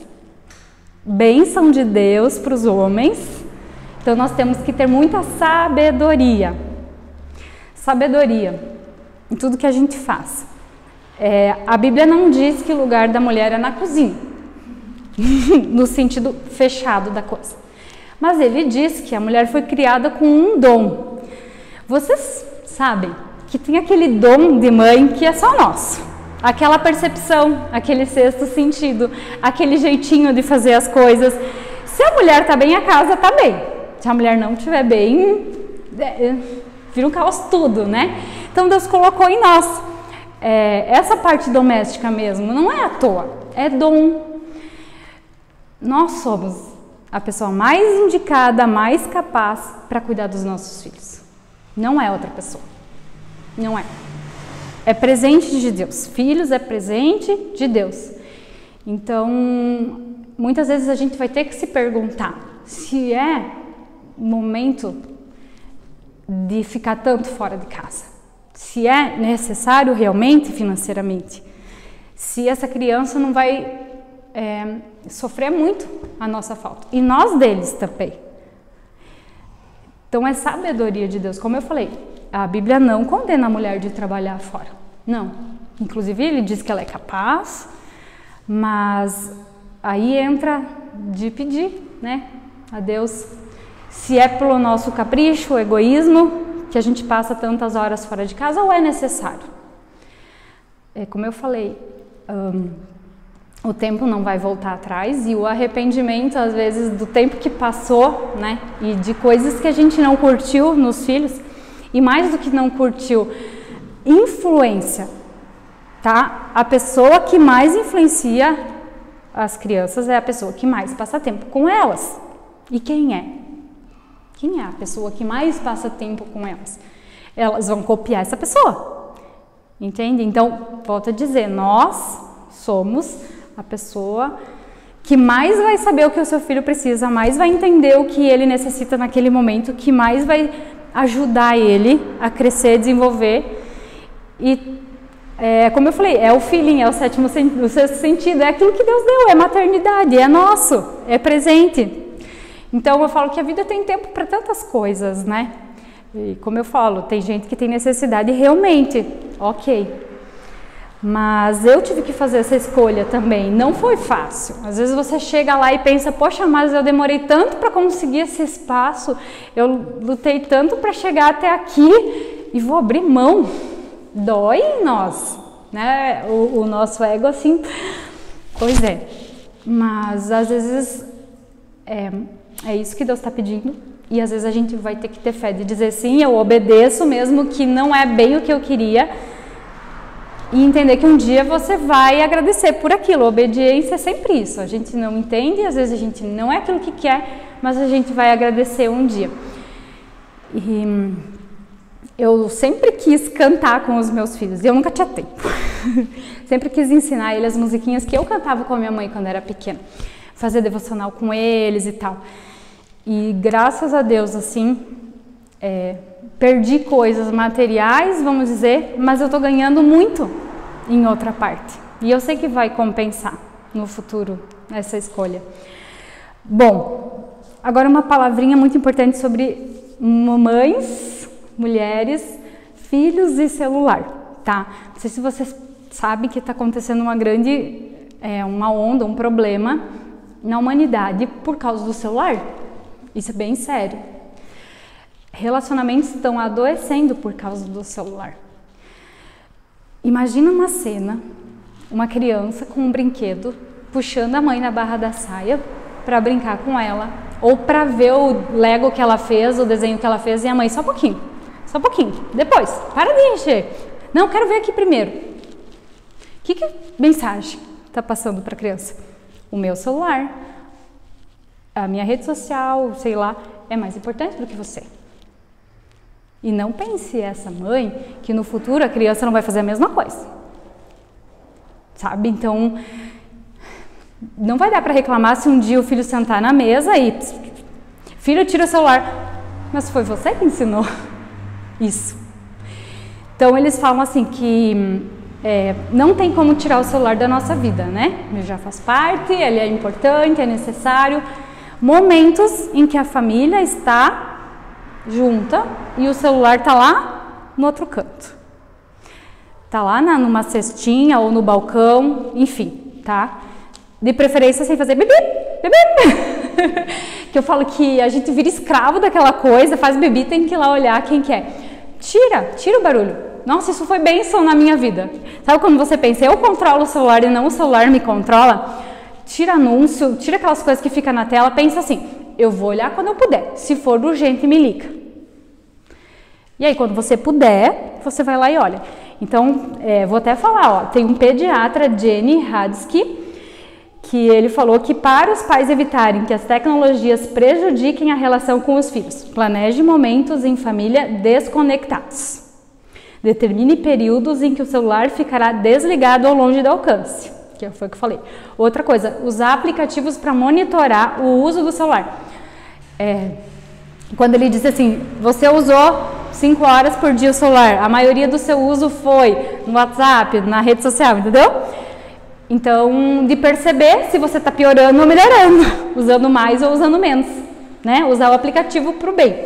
bênção de Deus para os homens, então nós temos que ter muita sabedoria. Sabedoria em tudo que a gente faz. A Bíblia não diz que o lugar da mulher é na cozinha, no sentido fechado da coisa. Mas ele diz que a mulher foi criada com um dom. Vocês sabem que tem aquele dom de mãe que é só nosso. Aquela percepção, aquele sexto sentido, aquele jeitinho de fazer as coisas. Se a mulher está bem, a casa está bem. Se a mulher não estiver bem, vira um caos tudo, né? Então Deus colocou em nós essa parte doméstica mesmo, não é à toa, é dom. Nós somos a pessoa mais indicada, mais capaz para cuidar dos nossos filhos. Não é outra pessoa, não é. É presente de Deus, filhos é presente de Deus. Então, muitas vezes a gente vai ter que se perguntar se é momento de ficar tanto fora de casa, se é necessário realmente financeiramente, se essa criança não vai sofrer muito a nossa falta, e nós deles também. Então é sabedoria de Deus, como eu falei, a Bíblia não condena a mulher de trabalhar fora, não, inclusive ele diz que ela é capaz, mas aí entra de pedir, né, a Deus, se é pelo nosso capricho, egoísmo, que a gente passa tantas horas fora de casa, ou é necessário. Como eu falei, o tempo não vai voltar atrás e o arrependimento, às vezes, do tempo que passou, né, e de coisas que a gente não curtiu nos filhos, e mais do que não curtiu, influência, tá? A pessoa que mais influencia as crianças é a pessoa que mais passa tempo com elas. E quem é? Quem é a pessoa que mais passa tempo com elas? Elas vão copiar essa pessoa, entende? Então, volto a dizer, nós somos a pessoa que mais vai saber o que o seu filho precisa, mais vai entender o que ele necessita naquele momento, que mais vai ajudar ele a crescer, desenvolver. E, como eu falei, é o feeling, é o sexto sentido, é aquilo que Deus deu, é maternidade, é nosso, é presente. Então eu falo que a vida tem tempo para tantas coisas, né? E como eu falo, tem gente que tem necessidade realmente, ok. Mas eu tive que fazer essa escolha também, não foi fácil. Às vezes você chega lá e pensa, poxa, mas eu demorei tanto para conseguir esse espaço, eu lutei tanto para chegar até aqui e vou abrir mão. Dói em nós, né? O nosso ego assim, pois é. Mas às vezes é isso que Deus está pedindo e às vezes a gente vai ter que ter fé de dizer sim, eu obedeço mesmo que não é bem o que eu queria e entender que um dia você vai agradecer por aquilo. A obediência é sempre isso, a gente não entende, às vezes a gente não é aquilo que quer, mas a gente vai agradecer um dia. E eu sempre quis cantar com os meus filhos e eu nunca tinha tempo. Sempre quis ensinar eles as musiquinhas que eu cantava com a minha mãe quando era pequena, fazer devocional com eles e tal. E graças a Deus, assim, perdi coisas materiais, vamos dizer, mas eu tô ganhando muito em outra parte. E eu sei que vai compensar no futuro essa escolha. Bom, agora uma palavrinha muito importante sobre mamães, mulheres, filhos e celular, tá? Não sei se vocês sabem que está acontecendo uma grande, uma onda, um problema na humanidade por causa do celular. Isso é bem sério. Relacionamentos estão adoecendo por causa do celular. Imagina uma cena, uma criança com um brinquedo puxando a mãe na barra da saia para brincar com ela, ou para ver o Lego que ela fez, o desenho que ela fez, e a mãe, só um pouquinho, depois, para de encher. Não, quero ver aqui primeiro. Que mensagem está passando para a criança? O meu celular, a minha rede social, sei lá, é mais importante do que você. E não pense essa mãe que no futuro a criança não vai fazer a mesma coisa. sabe? Então, não vai dar para reclamar se um dia o filho sentar na mesa e... Filho, tira o celular. Mas foi você que ensinou isso. Então, eles falam assim que não tem como tirar o celular da nossa vida, né? Ele já faz parte, ele é importante, é necessário. Momentos em que a família está junta e o celular está lá no outro canto. Está lá numa cestinha ou no balcão, enfim, tá? De preferência sem fazer bebê, bebê. Que eu falo que a gente vira escravo daquela coisa, faz bebê, tem que ir lá olhar quem quer. Tira o barulho. Nossa, isso foi bênção na minha vida. Sabe quando você pensa, eu controlo o celular e não o celular me controla? Tira anúncio, tira aquelas coisas que ficam na tela, pensa assim, eu vou olhar quando eu puder, se for urgente me liga. E aí quando você puder, você vai lá e olha. Então, vou até falar, ó, tem um pediatra, Jenny Hadsky, que ele falou que para os pais evitarem que as tecnologias prejudiquem a relação com os filhos, planeje momentos em família desconectados. Determine períodos em que o celular ficará desligado ou longe do alcance, que foi o que eu falei. Outra coisa, usar aplicativos para monitorar o uso do celular. Quando ele disse assim, você usou 5 horas por dia o celular, a maioria do seu uso foi no WhatsApp, na rede social, entendeu? Então, de perceber se você está piorando ou melhorando, usando mais ou usando menos, né? Usar o aplicativo para o bem.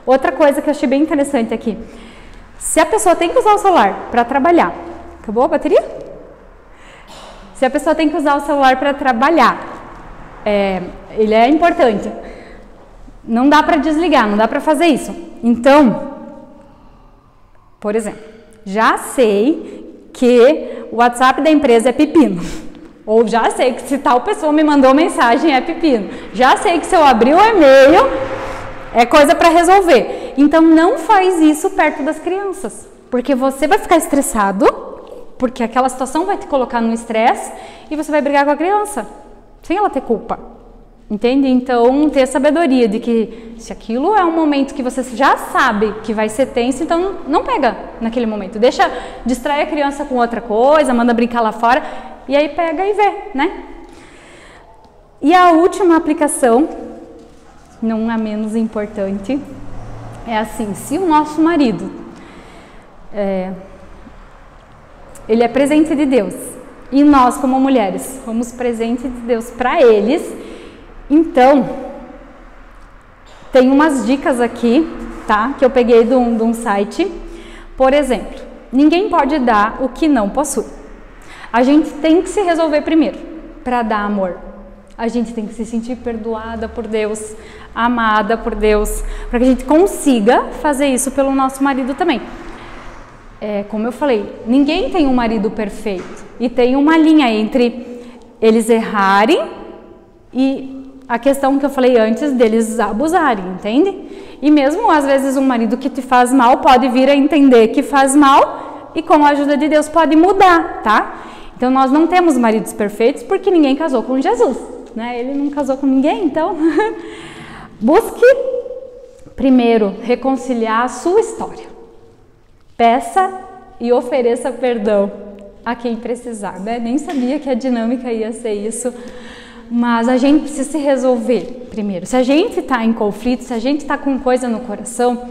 Outra coisa que eu achei bem interessante aqui, se a pessoa tem que usar o celular para trabalhar, acabou a bateria? Se a pessoa tem que usar o celular para trabalhar, ele é importante, não dá para desligar, não dá para fazer isso. Então, por exemplo, já sei que o WhatsApp da empresa é pepino. Ou já sei que se tal pessoa me mandou mensagem é pepino. Já sei que se eu abrir o e-mail é coisa para resolver. Então não faz isso perto das crianças. Porque você vai ficar estressado, porque aquela situação vai te colocar no estresse e você vai brigar com a criança, sem ela ter culpa. Entende? Então, ter sabedoria de que se aquilo é um momento que você já sabe que vai ser tenso, então não pega naquele momento. Distrai a criança com outra coisa, manda brincar lá fora e aí pega e vê, né? E a última aplicação, não a menos importante, é assim, se o nosso marido, ele é presente de Deus e nós como mulheres somos presente de Deus para eles, então, tem umas dicas aqui, tá? Que eu peguei de um site. Por exemplo, ninguém pode dar o que não possui. A gente tem que se resolver primeiro para dar amor. A gente tem que se sentir perdoada por Deus, amada por Deus, para que a gente consiga fazer isso pelo nosso marido também. Como eu falei, ninguém tem um marido perfeito. E tem uma linha entre eles errarem e a questão que eu falei antes deles abusarem, entende? E mesmo às vezes um marido que te faz mal pode vir a entender que faz mal e com a ajuda de Deus pode mudar, tá? Então nós não temos maridos perfeitos porque ninguém casou com Jesus, né? Ele não casou com ninguém, então busque primeiro reconciliar a sua história. Peça e ofereça perdão a quem precisar, né? Nem sabia que a dinâmica ia ser isso. Mas a gente precisa se resolver primeiro. Se a gente está em conflito, se a gente está com coisa no coração,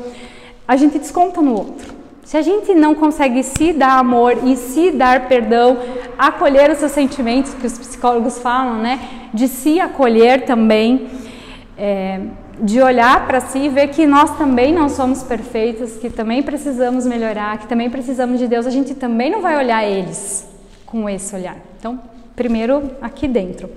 a gente desconta no outro. Se a gente não consegue se dar amor e se dar perdão, acolher os seus sentimentos, que os psicólogos falam, né? De se acolher também, de olhar para si e ver que nós também não somos perfeitos, que também precisamos melhorar, que também precisamos de Deus, a gente também não vai olhar eles com esse olhar. Então, primeiro aqui dentro.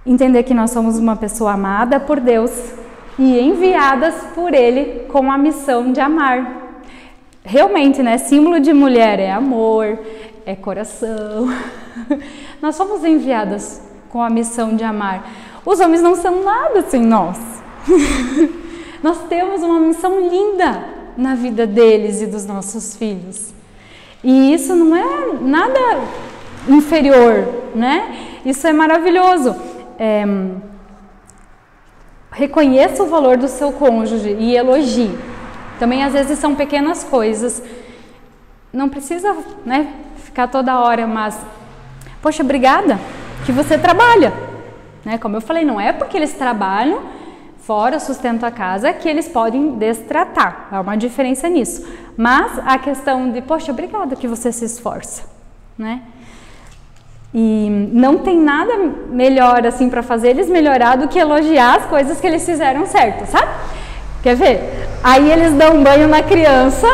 Entender que nós somos uma pessoa amada por Deus e enviadas por Ele com a missão de amar. Realmente, né? Símbolo de mulher é amor, é coração. Nós somos enviadas com a missão de amar. Os homens não são nada sem nós. Nós temos uma missão linda na vida deles e dos nossos filhos. E isso não é nada inferior, né? Isso é maravilhoso. Reconheça o valor do seu cônjuge e elogie. Também às vezes são pequenas coisas. Não precisa, né, ficar toda hora, mas, poxa, obrigada que você trabalha, né? Como eu falei, não é porque eles trabalham fora, sustentam a casa, que eles podem destratar, há uma diferença nisso. Mas a questão de, poxa, obrigada que você se esforça, né? E não tem nada melhor assim para fazer eles melhorar do que elogiar as coisas que eles fizeram certo, sabe? Quer ver? Aí eles dão um banho na criança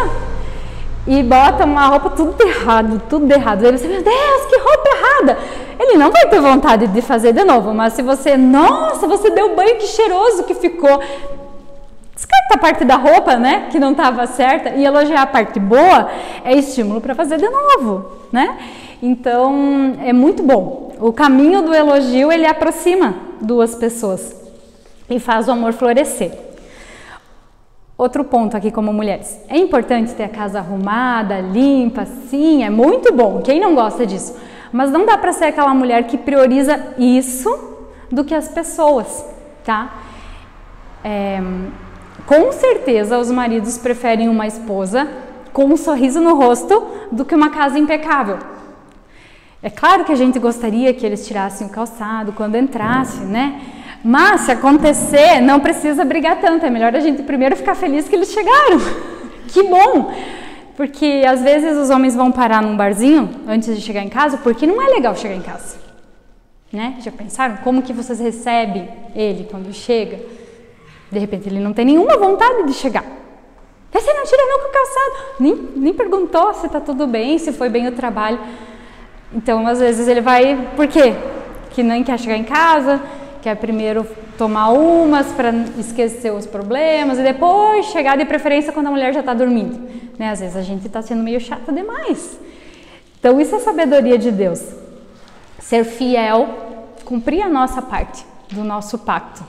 e botam uma roupa tudo errado, tudo errado. Aí você, meu Deus, que roupa errada! Ele não vai ter vontade de fazer de novo, mas se você, nossa, você deu banho, que cheiroso que ficou. Descarta a parte da roupa, né, que não estava certa, e elogiar a parte boa é estímulo para fazer de novo, né? Então, é muito bom. O caminho do elogio, ele aproxima duas pessoas e faz o amor florescer. Outro ponto aqui como mulheres. É importante ter a casa arrumada, limpa, sim, é muito bom. Quem não gosta disso? Mas não dá para ser aquela mulher que prioriza isso do que as pessoas, tá? Com certeza os maridos preferem uma esposa com um sorriso no rosto do que uma casa impecável. É claro que a gente gostaria que eles tirassem o calçado quando entrasse, né? Mas se acontecer, não precisa brigar tanto. É melhor a gente primeiro ficar feliz que eles chegaram. Que bom! Porque às vezes os homens vão parar num barzinho antes de chegar em casa, porque não é legal chegar em casa, né? Já pensaram como que vocês recebem ele quando chega? De repente ele não tem nenhuma vontade de chegar. Você não tira nunca o calçado. Nem perguntou se tá tudo bem, se foi bem o trabalho. Então às vezes ele vai, por quê? Que nem quer chegar em casa, quer primeiro tomar umas para esquecer os problemas e depois chegar, de preferência quando a mulher já está dormindo, né? Às vezes a gente está sendo meio chata demais. Então isso é sabedoria de Deus. Ser fiel, cumprir a nossa parte do nosso pacto.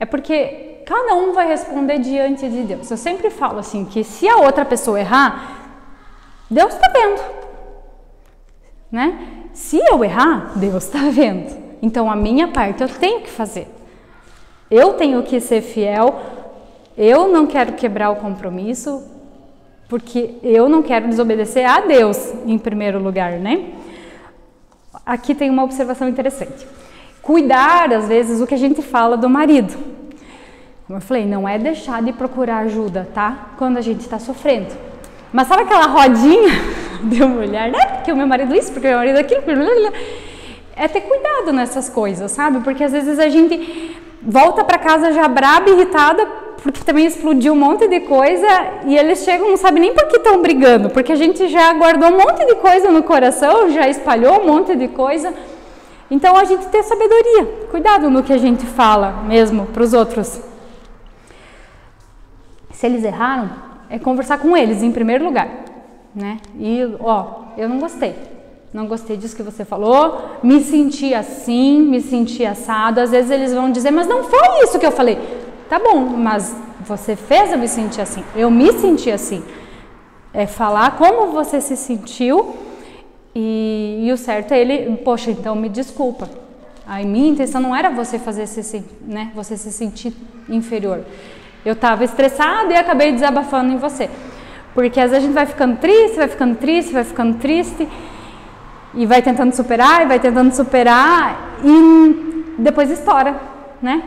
É porque cada um vai responder diante de Deus. Eu sempre falo assim, que se a outra pessoa errar, Deus está vendo, né? Se eu errar, Deus está vendo. Então a minha parte eu tenho que fazer. Eu tenho que ser fiel. Eu não quero quebrar o compromisso, porque eu não quero desobedecer a Deus em primeiro lugar, né? Aqui tem uma observação interessante. Cuidar, às vezes, o que a gente fala do marido. Como eu falei, não é deixar de procurar ajuda, tá? Quando a gente está sofrendo. Mas sabe aquela rodinha de mulher, né? Porque o meu marido isso, porque o meu marido aquilo, é ter cuidado nessas coisas, sabe? Porque às vezes a gente volta para casa já braba, irritada, porque também explodiu um monte de coisa e eles chegam, não sabem nem por que estão brigando, porque a gente já guardou um monte de coisa no coração, já espalhou um monte de coisa. Então a gente tem sabedoria, cuidado no que a gente fala mesmo para os outros. Se eles erraram, é conversar com eles em primeiro lugar, né? E, eu não gostei disso que você falou, me senti assim, me senti assado. Às vezes eles vão dizer, mas não foi isso que eu falei. Tá bom, mas você fez eu me sentir assim, eu me senti assim. É falar como você se sentiu e o certo é ele, poxa, então me desculpa. A minha intenção não era você fazer você se sentir inferior. Eu estava estressada e acabei desabafando em você. Porque às vezes a gente vai ficando triste e vai tentando superar e depois estoura, né?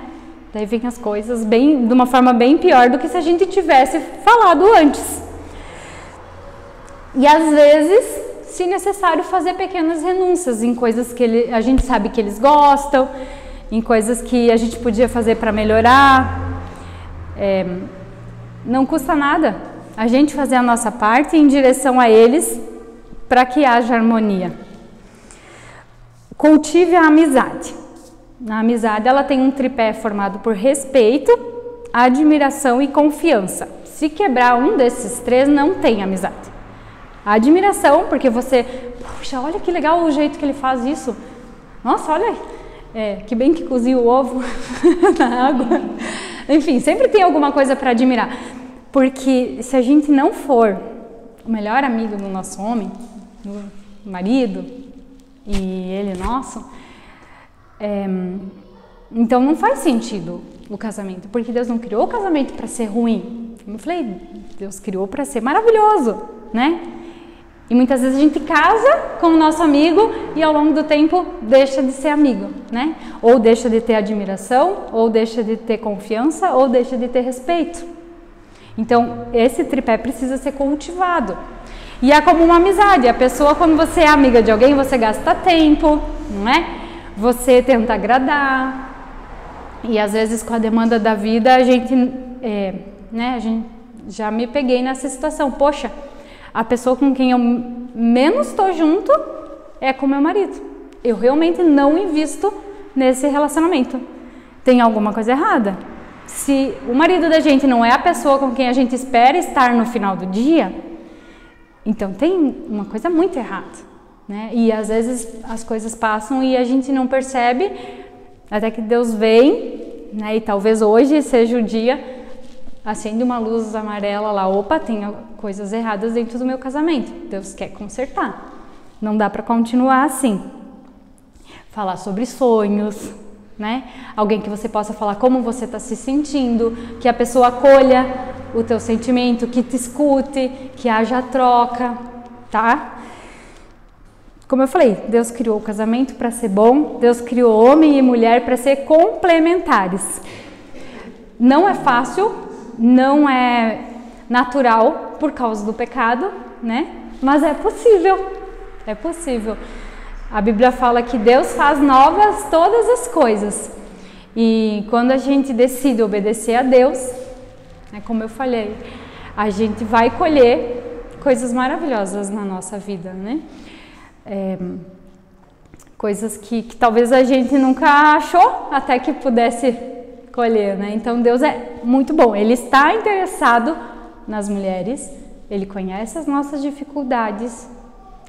Daí vem as coisas de uma forma bem pior do que se a gente tivesse falado antes. E às vezes, se necessário, fazer pequenas renúncias em coisas que a gente sabe que eles gostam, em coisas que a gente podia fazer para melhorar. Não custa nada a gente fazer a nossa parte em direção a eles para que haja harmonia. Cultive a amizade. A amizade ela tem um tripé formado por respeito, admiração e confiança. Se quebrar um desses três, não tem amizade. A admiração, porque você, puxa, olha que legal o jeito que ele faz isso. Nossa, olha, que bem que cozinha o ovo na água. Enfim, sempre tem alguma coisa para admirar. Porque se a gente não for o melhor amigo do nosso homem, do marido, e ele nosso, então não faz sentido o casamento. Porque Deus não criou o casamento para ser ruim. Como eu falei, Deus criou para ser maravilhoso, né? E muitas vezes a gente casa com o nosso amigo e ao longo do tempo deixa de ser amigo, né? Ou deixa de ter admiração, ou deixa de ter confiança, ou deixa de ter respeito. Então, esse tripé precisa ser cultivado. E é como uma amizade. A pessoa, quando você é amiga de alguém, você gasta tempo, não é? Você tenta agradar. E às vezes com a demanda da vida, a gente já me peguei nessa situação. Poxa, a pessoa com quem eu menos estou junto é com meu marido. Eu realmente não invisto nesse relacionamento. Tem alguma coisa errada. Se o marido da gente não é a pessoa com quem a gente espera estar no final do dia, então tem uma coisa muito errada, né? E às vezes as coisas passam e a gente não percebe, até que Deus vem, né? E talvez hoje seja o dia, acende uma luz amarela lá, opa, tem coisas erradas dentro do meu casamento. Deus quer consertar. Não dá para continuar assim. Falar sobre sonhos, né? Alguém que você possa falar como você está se sentindo, que a pessoa acolha o teu sentimento, que te escute, que haja troca, tá? Como eu falei, Deus criou o casamento para ser bom, Deus criou homem e mulher para ser complementares. Não é fácil, não é natural por causa do pecado, né? Mas é possível, é possível. A Bíblia fala que Deus faz novas todas as coisas. E quando a gente decide obedecer a Deus, como eu falei, a gente vai colher coisas maravilhosas na nossa vida, né? Coisas que talvez a gente nunca achou até que pudesse colher, né? Então Deus é muito bom, Ele está interessado nas mulheres, Ele conhece as nossas dificuldades,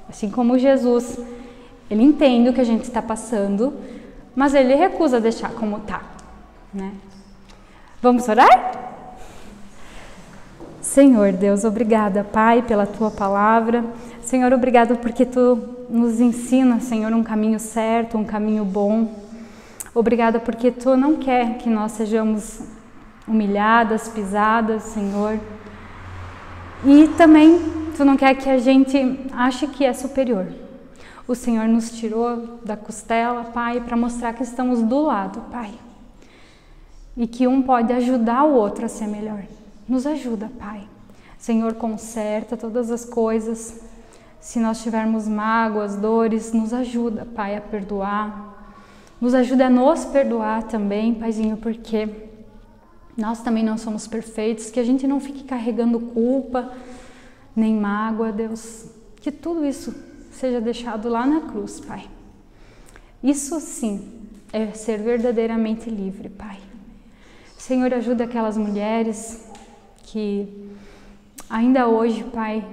assim como Jesus, Ele entende o que a gente está passando, mas Ele recusa deixar como está, né? Vamos orar? Senhor Deus, obrigada, Pai, pela Tua palavra. Senhor, obrigado porque Tu nos ensina, Senhor, um caminho certo, um caminho bom. Obrigada porque Tu não quer que nós sejamos humilhadas, pisadas, Senhor. E também Tu não quer que a gente ache que é superior. O Senhor nos tirou da costela, Pai, para mostrar que estamos do lado, Pai. E que um pode ajudar o outro a ser melhor. Nos ajuda, Pai. Senhor, conserta todas as coisas. Se nós tivermos mágoas, dores, nos ajuda, Pai, a perdoar. Nos ajuda a nos perdoar também, Paizinho, porque nós também não somos perfeitos, que a gente não fique carregando culpa, nem mágoa, Deus. Que tudo isso seja deixado lá na cruz, Pai. Isso sim é ser verdadeiramente livre, Pai. Senhor, ajuda aquelas mulheres que ainda hoje, Pai,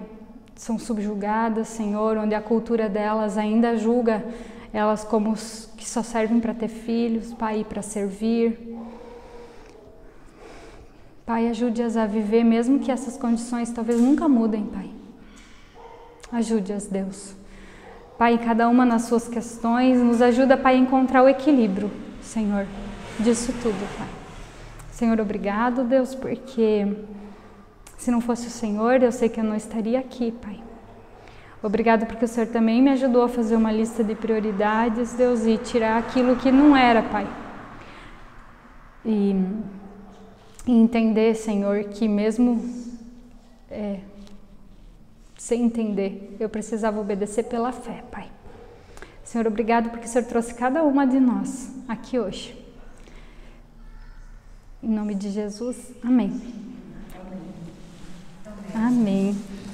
são subjugadas, Senhor, onde a cultura delas ainda julga elas como que só servem para ter filhos, Pai, para servir. Pai, ajude-as a viver, mesmo que essas condições talvez nunca mudem, Pai. Ajude-as, Deus. Pai, cada uma nas suas questões, nos ajuda, Pai, a encontrar o equilíbrio, Senhor, disso tudo, Pai. Senhor, obrigado, Deus, porque se não fosse o Senhor, eu sei que eu não estaria aqui, Pai. Obrigado porque o Senhor também me ajudou a fazer uma lista de prioridades, Deus, e tirar aquilo que não era, Pai. E entender, Senhor, que mesmo sem entender, eu precisava obedecer pela fé, Pai. Senhor, obrigado porque o Senhor trouxe cada uma de nós aqui hoje. Em nome de Jesus, amém. Amém.